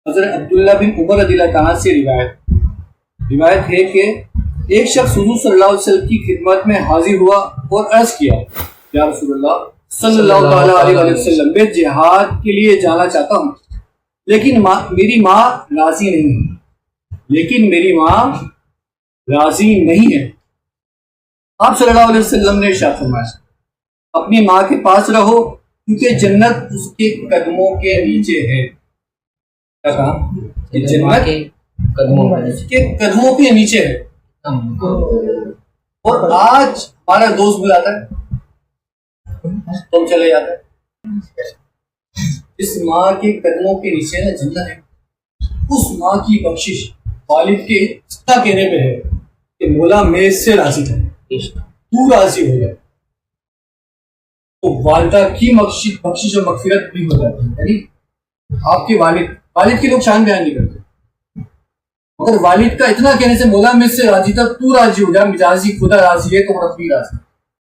حضرت عبداللہ بن عمر رضی اللہ تعالیٰ سے روایت ہے کہ ایک شخص حضور صلی اللہ علیہ وسلم کی خدمت میں حاضر ہوا اور عرض کیا یا رسول اللہ صلی اللہ تعالیٰ علیہ وسلم میں جہاد کے لیے جانا چاہتا ہوں لیکن میری ماں راضی نہیں ہے. آپ صلی اللہ علیہ وسلم نے ارشاد فرمایا اپنی ماں کے پاس رہو کیونکہ جنت اس کے قدموں کے نیچے ہے. کیا کہا؟ جنت کے قدموں کے نیچے ہے. اور آج ہمارا دوست بلاتا ہے تم چلے جاتے ہیں. اس ماں کے قدموں کے نیچے نا جنت ہے. اس ماں کی بخشش والد کے اتنا کہنے پہ ہے کہ مولا میں اس سے راضی تھا تو راضی ہو جائے تو والدہ کی بخشش اور مغفرت بھی ہو جاتی ہے. یعنی آپ کے والد کے لوگ شان بیان نہیں کرتے مگر والد کا اتنا کہنے سے مولا میں اس سے راضی تھا تو راضی ہو جائے. مجازی خدا راضی ہے تو رب بھی راضی.